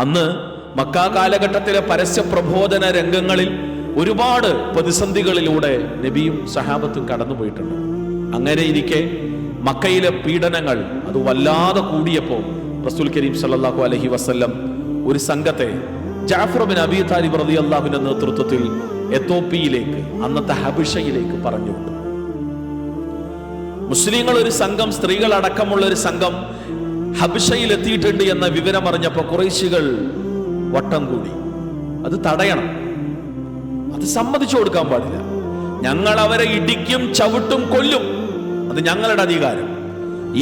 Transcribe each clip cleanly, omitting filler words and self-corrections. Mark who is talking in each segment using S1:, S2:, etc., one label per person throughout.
S1: അന്ന് മക്ക കാലഘട്ടത്തിലെ പരസ്യ പ്രബോധന രംഗങ്ങളിൽ ഒരുപാട് പ്രതിസന്ധികളിലൂടെ നബിയും സഹാബത്തും കടന്നുപോയിട്ടുണ്ട്. അങ്ങനെ ഇരിക്കെ മക്കയിലെ പീഡനങ്ങൾ അത് വല്ലാതെ കൂടിയപ്പോൾ റസൂൽ കരീം സല്ലല്ലാഹു അലൈഹി വസല്ലം ഒരു സംഘത്തെ ജഅഫർ ബിൻ അബീ താലിബ് റളിയല്ലാഹുവിന്റെ നേതൃത്വത്തിൽ എത്തോപ്യയിലേക്ക്, അന്നത്തെ ഹബിഷയിലേക്ക് പറഞ്ഞുവിട്ടു. മുസ്ലിങ്ങൾ ഒരു സംഘം, സ്ത്രീകൾ അടക്കമുള്ള ഒരു സംഘം ഹബിഷയിൽ എത്തിയിട്ടുണ്ട് എന്ന വിവരം അറിഞ്ഞപ്പോൾ ഖുറൈശികൾ വട്ടം കൂടി. അത് തടയണം, അത് സമ്മതിച്ചു കൊടുക്കാൻ പാടില്ല. ഞങ്ങൾ അവരെ ഇടിക്കും, ചവിട്ടും, കൊല്ലും. അത് ഞങ്ങളുടെ അധികാരം.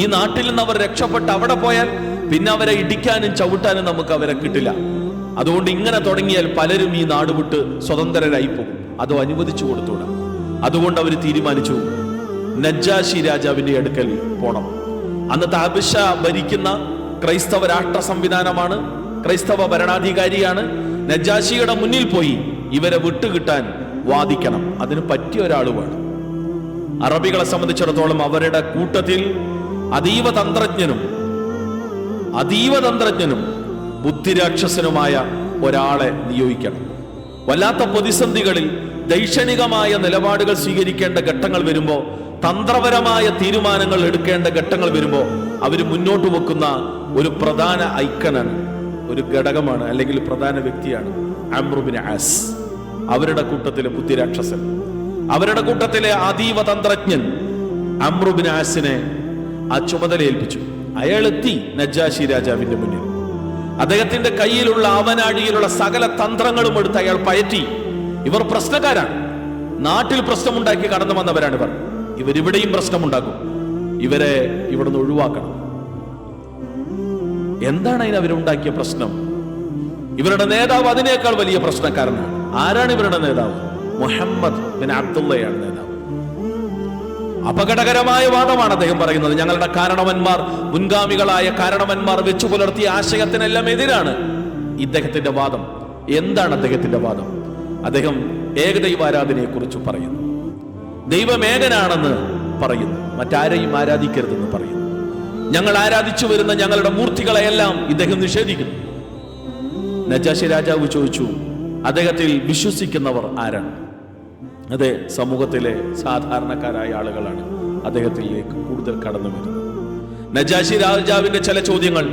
S1: ഈ നാട്ടിൽ നിന്ന് അവർ രക്ഷപ്പെട്ട് അവിടെ പോയാൽ പിന്നെ അവരെ ഇടിക്കാനും ചവിട്ടാനും നമുക്ക് അവരെ കിട്ടില്ല. അതുകൊണ്ട് ഇങ്ങനെ തുടങ്ങിയാൽ പലരും ഈ നാട് വിട്ട് സ്വതന്ത്രരായി പോകും. അത് അനുവദിച്ചു കൊടുത്തൂടാ. അതുകൊണ്ട് അവർ തീരുമാനിച്ചു നജ്ജാശി രാജാവിന്റെ അടുക്കൽ പോണം. അന്നത്തെ ഹബിഷ ഭരിക്കുന്ന ക്രൈസ്തവ രാഷ്ട്ര സംവിധാനമാണ്, ക്രൈസ്തവ ഭരണാധികാരിയാണ്. നജ്ജാശിയുടെ മുന്നിൽ പോയി ഇവരെ വിട്ടുകിട്ടാൻ വാദിക്കണം. അതിന് പറ്റിയ ഒരാൾ വേണം. അറബികളെ സംബന്ധിച്ചിടത്തോളം അവരുടെ കൂട്ടത്തിൽ അതീവ തന്ത്രജ്ഞനും ബുദ്ധിരാക്ഷസനുമായ ഒരാളെ നിയോഗിക്കണം. വല്ലാത്ത പ്രതിസന്ധികളിൽ ദൈക്ഷണികമായ നിലപാടുകൾ സ്വീകരിക്കേണ്ട ഘട്ടങ്ങൾ വരുമ്പോൾ, തന്ത്രപരമായ തീരുമാനങ്ങൾ എടുക്കേണ്ട ഘട്ടങ്ങൾ വരുമ്പോൾ അവർ മുന്നോട്ട് വെക്കുന്ന ഒരു പ്രധാന ഐക്കണാണ്, ഒരു ഘടകമാണ്, അല്ലെങ്കിൽ പ്രധാന വ്യക്തിയാണ് അംർ ബിൻ ആസ്. അവരുടെ കൂട്ടത്തിലെ ബുദ്ധിരാക്ഷസൻ, അവരുടെ കൂട്ടത്തിലെ അതീവ തന്ത്രജ്ഞൻ അംർ ബിൻ ആസിനെ ആ ചുമതല ഏൽപ്പിച്ചു. അയാൾ എത്തി നജ്ജാശി രാജാവിന്റെ മുന്നിൽ. അദ്ദേഹത്തിന്റെ കയ്യിലുള്ള ആവനാഴിയിലുള്ള സകല തന്ത്രങ്ങളും എടുത്ത് അയാൾ പയറ്റി. ഇവർ പ്രശ്നക്കാരാണ്, നാട്ടിൽ പ്രശ്നമുണ്ടാക്കി കടന്നു വന്നവരാണ് ഇവർ. ഇവരിവിടെയും പ്രശ്നമുണ്ടാക്കും. ഇവരെ ഇവിടുന്ന് ഒഴിവാക്കണം. എന്താണ് അതിന് അവരുണ്ടാക്കിയ പ്രശ്നം? ഇവരുടെ നേതാവ് അതിനേക്കാൾ വലിയ പ്രശ്നക്കാരനാണ്. ആരാണ് ഇവരുടെ നേതാവ്? മുഹമ്മദ് ബിൻ അബ്ദുള്ളയാണ് നേതാവ്. അപകടകരമായ വാദമാണ് അദ്ദേഹം പറയുന്നത്. ഞങ്ങളുടെ കാരണവന്മാർ, മുൻഗാമികളായ കാരണവന്മാർ വെച്ചു പുലർത്തിയ ആശയത്തിനെല്ലാം എതിരാണ് ഇദ്ദേഹത്തിന്റെ വാദം. എന്താണ് അദ്ദേഹത്തിന്റെ വാദം? അദ്ദേഹം ഏകദൈവാരാധനയെ കുറിച്ച് പറയുന്നു. ദൈവമേകനാണെന്ന് പറയുന്നു, മറ്റാരെയും ആരാധിക്കരുതെന്ന് പറയുന്നു. ഞങ്ങൾ ആരാധിച്ചു വരുന്ന ഞങ്ങളുടെ മൂർത്തികളെയെല്ലാം ഇദ്ദേഹം നിഷേധിക്കുന്നു. നജ്ജാശി രാജാവ് ചോദിച്ചു, അദ്ദേഹത്തിൽ വിശ്വസിക്കുന്നവർ ആരാണ്? അതെ, സമൂഹത്തിലെ സാധാരണക്കാരായ ആളുകളാണ് അദ്ദേഹത്തിലേക്ക് കൂടുതൽ കടന്നു വരുന്നത്. നജ്ജാശി രാജാവിന്റെ ചില ചോദ്യങ്ങൾ,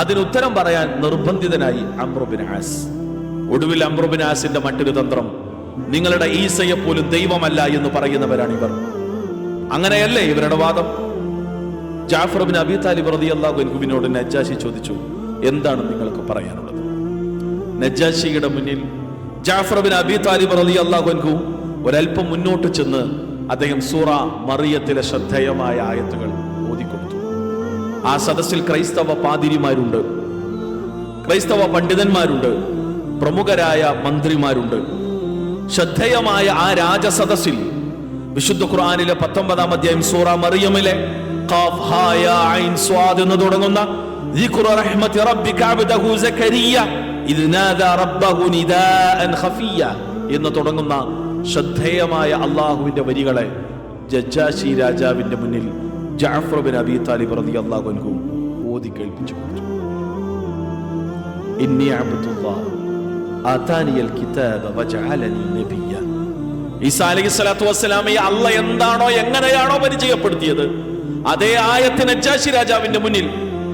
S1: അതിനുത്തരം പറയാൻ നിർബന്ധിതനായി അംർ ബിൻ ആസ്. ഒടുവിൽ അംർ ബിൻ ആസിന്റെ മറ്റൊരു തന്ത്രം, നിങ്ങളുടെ ഈസയെ പോലും ദൈവമല്ല എന്ന് പറയുന്നവരാണ് ഇവർ. അങ്ങനെയല്ലേ ഇവരുടെ വാദം? ജഅഫർ ബിൻ അബീ താലിബ് റളിയല്ലാഹു അൻഹുവിനോട് നജ്ജാശി ചോദിച്ചു, എന്താണ് നിങ്ങൾക്ക് പറയാനുള്ളത്? നജ്ജാശിയുടെ മുന്നിൽ ജഅഫർ ബിൻ അബീ താലിബ് റളിയല്ലാഹു അൻഹു ഒരൽപ്പം മുന്നോട്ട് ചെന്ന് അദ്ദേഹം സൂറ മറിയത്തിലെ ശ്രദ്ധേയമായ ആയത്തുകൾ ഓതിക്കൊടുത്തു. ആ സദസ്സിൽ ക്രൈസ്തവ പാതിരിമാരുണ്ട്, ക്രൈസ്തവ പണ്ഡിതന്മാരുണ്ട്, പ്രമുഖരായ മന്ത്രിമാരുണ്ട്. ശ്രദ്ധേയമായ ആ രാജസദസ്സിൽ വിശുദ്ധ ഖുർആനിലെ 19-ാം അധ്യായം സൂറ മറിയമിലെ ഖാഫ് ഹാ യാ ഐൻ സ്വാദ് എന്ന് തുടങ്ങുന്ന ദിക്റു റഹ്മത്തി റബ്ബിക അബ്ദഹു സക്കരിയ ഇദ് നാദാ റബ്ബഹു നിദാഅൻ ഖഫിയ എന്ന് തുടങ്ങുന്ന ശ്രദ്ധേയമായ അള്ളാഹുവിന്റെ വരികളെ നജ്ജാശി രാജാവിന്റെ മുന്നിൽ ജഅഫർ ബിൻ അബീ താലിബ് റളിയല്ലാഹു അൻഹു ഓതി കേൾപ്പിച്ചു കൊടുത്തു. ഇന്നി അബ്ദുല്ലാഹ് ആതാനിയൽ കിതാബ വജഅലനി നബിയ്യ. ഈസാ അലൈഹിസ്സലാത്തു വസ്സലാമയെ അല്ലാഹ് എന്താണോ എങ്ങനെയാണോ പരിചയപ്പെടുത്തിയത്, അതേ ആയത്ത് നജ്ജാശി രാജാവിന്റെ മുന്നിൽ,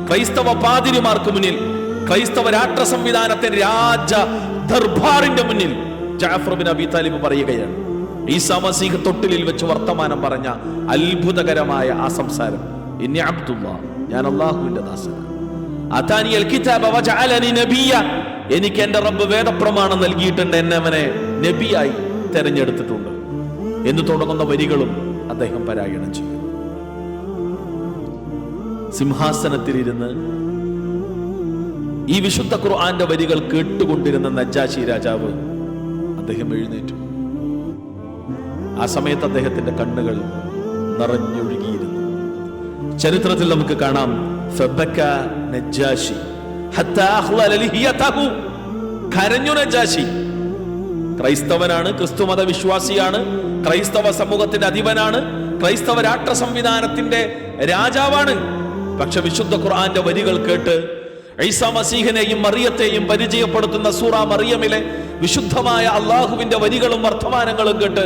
S1: ക്രൈസ്തവ പാതിരിമാർക്ക് മുന്നിൽ, ക്രൈസ്തവ രാഷ്ട്ര സംവിധാനത്തിന്റെ രാജ ദർബാറിന്റെ മുന്നിൽ ജഅഫർ ബിൻ അബീ താലിബ് പറയുകയാണ്. ഈസാ മസീഹ് തൊട്ടിലിൽ വെച്ച് വർത്തമാനം പറഞ്ഞ അത്ഭുതകരമായ ആ സംസാരം, ഇന്നി അബ്ദുല്ലാഹ്, ഞാൻ അല്ലാഹുവിന്റെ ദാസനാണ്, ആതാനിയൽ കിതാബ വജഅലനി നബിയ്യ, എനിക്ക് എന്റെ റബ്ബ് വേദപ്രമാണം നൽകിയിട്ടുണ്ട്, എന്നെ അവനെ നബിയായി തെരഞ്ഞെടുത്തിട്ടുണ്ട് എന്ന് തുടങ്ങുന്ന വരികളും അദ്ദേഹം പാരായണം ചെയ്തു. സിംഹാസനത്തിലിരുന്ന് ഈ വിശുദ്ധ ഖുർആന്റെ വരികൾ കേട്ടുകൊണ്ടിരുന്ന നജ്ജാശി രാജാവ് അദ്ദേഹം എഴുന്നേറ്റു. ആ സമയത്ത് അദ്ദേഹത്തിന്റെ കണ്ണുകൾ നിറഞ്ഞൊഴുകിയിരുന്നു. ചരിത്രത്തിൽ നമുക്ക് കാണാം, ഫബക നജ്ജാശി ഹത്താ അഖ്ലല ലിഹിയതഹു, കരഞ്ഞു നജ്ജാശി. ക്രൈസ്തവനാണ്, ക്രിസ്തുമത വിശ്വാസിയാണ്, ക്രൈസ്തവ സമൂഹത്തിന്റെ അധിപനാണ്, ക്രൈസ്തവ രാഷ്ട്ര സംവിധാനത്തിന്റെ രാജാവാണ്. പക്ഷെ വിശുദ്ധ ഖുർആന്റെ വരികൾ കേട്ട് ഈസാ മസീഹിനെയും മറിയത്തെയും പരിചയപ്പെടുത്തുന്ന സൂറ മറിയമിലെ വിശുദ്ധമായ അള്ളാഹുവിന്റെ വരികളും വർത്തമാനങ്ങളും കേട്ട്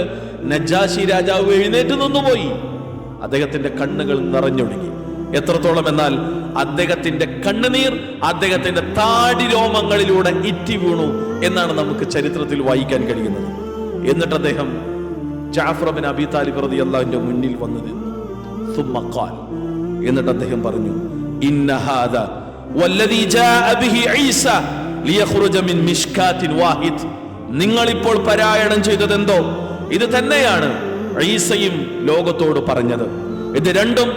S1: നജ്ജാശി രാജാവ് എഴുന്നേറ്റ് നിന്നുപോയി. അദ്ദേഹത്തിന്റെ കണ്ണുകൾ നിറഞ്ഞൊഴുകി. എത്രത്തോളം എന്നാൽ അദ്ദേഹത്തിന്റെ കണ്ണുനീർ അദ്ദേഹത്തിന്റെ താടി രോമങ്ങളിലൂടെ ഇറ്റി വീണു എന്നാണ് നമുക്ക് ചരിത്രത്തിൽ വായിക്കാൻ കഴിയുന്നത്. എന്നിട്ട് അദ്ദേഹം ജഅഫർ ബിൻ അബി താലിബ് റളിയല്ലാഹുവിന്റെ മുന്നിൽ വന്നു നിന്നു. സുമ്മ ഖാൽ, എന്നിട്ട് അദ്ദേഹം പറഞ്ഞു, ഇന്ന ഹാദാ വല്ലദീ ജാഅ ബിഹി ഈസ ലിയഖ്റുജ മിൻ മിഷ്കാത്തിൻ വാഹിദ്. നിങ്ങൾ ഇപ്പോൾ പാരായണം ചെയ്തതെന്തോ ഇത് തന്നെയാണ് ഈസയും ലോകത്തോട് പറഞ്ഞത്. ഇത് രണ്ടും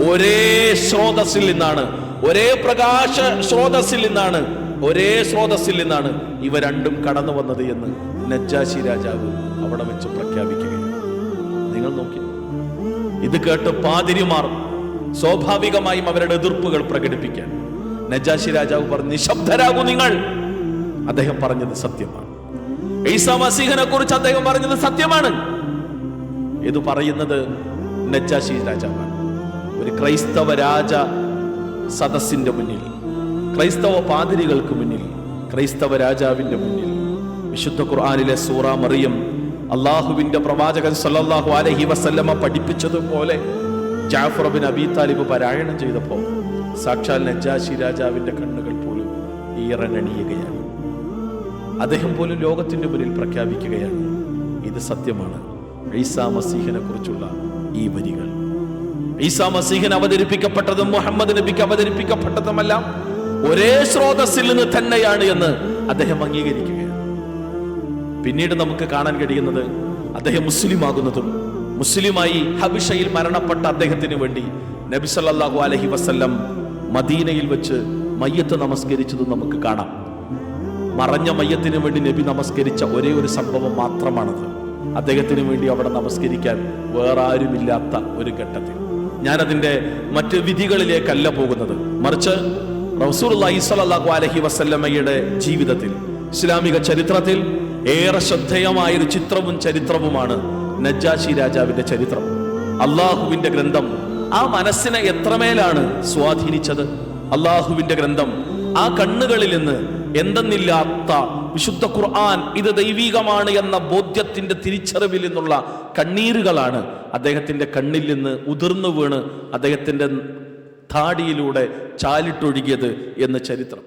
S1: ഒരേ സ്രോതസ്സിൽ നിന്നാണ്, ഒരേ പ്രകാശ സ്രോതസ്സിൽ നിന്നാണ്, ഒരേ സ്രോതസ്സിൽ നിന്നാണ് ഇവ രണ്ടും കടന്നു വന്നത് എന്ന് നജ്ജാശി രാജാവ് അവിടെ വെച്ച് പ്രഖ്യാപിക്കുകയാണ്. നിങ്ങൾ നോക്കി, ഇത് കേട്ട് പാതിരിമാർ സ്വാഭാവികമായും അവരുടെ എതിർപ്പുകൾ പ്രകടിപ്പിക്കാൻ നജ്ജാശി രാജാവ് പറഞ്ഞു, നിശബ്ദരാകൂ നിങ്ങൾ. അദ്ദേഹം പറഞ്ഞത് സത്യമാണ്. ഈസാ മസീഹിനെ കുറിച്ച് അദ്ദേഹം പറഞ്ഞത് സത്യമാണ്. ഇത് പറയുന്നത് നജ്ജാശി രാജാവാണ്. ഒരു ക്രൈസ്തവ രാജ സദസ്സിന്റെ മുന്നിൽ, ക്രൈസ്തവ പാതിരികൾക്ക് മുന്നിൽ, ക്രൈസ്തവ രാജാവിന്റെ മുന്നിൽ വിശുദ്ധ ഖുർആനിലെ സൂറ മറിയം അള്ളാഹുവിന്റെ പ്രവാചകൻ സല്ലല്ലാഹു അലൈഹി വസല്ലമ പഠിപ്പിച്ചതുപോലെ ജഅഫർ ബിൻ അബി താലിബ് പാരായണം ചെയ്തപ്പോൾ സാക്ഷാൽ നജ്ജാശി രാജാവിന്റെ കണ്ണുകൾ പോലും ഈറനണിയുകയാണ്. അദ്ദേഹം പോലും ലോകത്തിന്റെ മുന്നിൽ പ്രഖ്യാപിക്കുകയാണ്, ഇത് സത്യമാണ്. ഈസാ മസീഹിനെ കുറിച്ചുള്ള ഈ വരികൾ, ഈസാ മസീഹിന് അവതരിപ്പിക്കപ്പെട്ടതും മുഹമ്മദ് നബിക്ക് അവതരിപ്പിക്കപ്പെട്ടതുമെല്ലാം ഒരേ സ്രോതസ്സിൽ നിന്ന് തന്നെയാണ് എന്ന് അദ്ദേഹം അംഗീകരിക്കുകയാണ്. പിന്നീട് നമുക്ക് കാണാൻ കഴിയുന്നത് അദ്ദേഹം മുസ്ലിം ആകുന്നതും മുസ്ലിമായി ഹബിഷയിൽ മരണപ്പെട്ട അദ്ദേഹത്തിന് വേണ്ടി നബി സല്ലല്ലാഹു അലൈഹി വസല്ലം മദീനയിൽ വെച്ച് മയ്യത്ത് നമസ്കരിച്ചതും നമുക്ക് കാണാം. മറഞ്ഞ മയ്യത്തിന് വേണ്ടി നബി നമസ്കരിച്ച ഒരേ ഒരു സംഭവം മാത്രമാണത്. അദ്ദേഹത്തിന് വേണ്ടി അവിടെ നമസ്കരിക്കാൻ വേറെ ആരുമില്ലാത്ത ഒരു ഘട്ടത്തിൽ. ഞാനതിൻ്റെ മറ്റ് വിധികളിലേക്കല്ല പോകുന്നത്, മറിച്ച് റസൂലുള്ളാഹി സ്വല്ലല്ലാഹു അലൈഹി വസല്ലമയുടെ ജീവിതത്തിൽ, ഇസ്ലാമിക ചരിത്രത്തിൽ ഏറെ ശ്രദ്ധേയമായൊരു ചിത്രവും ചരിത്രവുമാണ് നജ്ജാശി രാജാവിന്റെ ചരിത്രം. അള്ളാഹുവിന്റെ ഗ്രന്ഥം ആ മനസ്സിനെ എത്രമേലാണ് സ്വാധീനിച്ചത്. അള്ളാഹുവിന്റെ ഗ്രന്ഥം ആ കണ്ണുകളിൽ നിന്ന് എന്തെന്നില്ലാത്ത വിശുദ്ധ ഖുർആൻ ഇത് ദൈവികമാണ് എന്ന ബോധ്യത്തിന്റെ തിരിച്ചറിവിൽ നിന്നുള്ള കണ്ണീരുകളാണ് അദ്ദേഹത്തിന്റെ കണ്ണിൽ നിന്ന് ഉതിർന്നു വീണ് അദ്ദേഹത്തിന്റെ താടിയിലൂടെ ചാലിട്ടൊഴുകിയത് എന്ന് ചരിത്രം.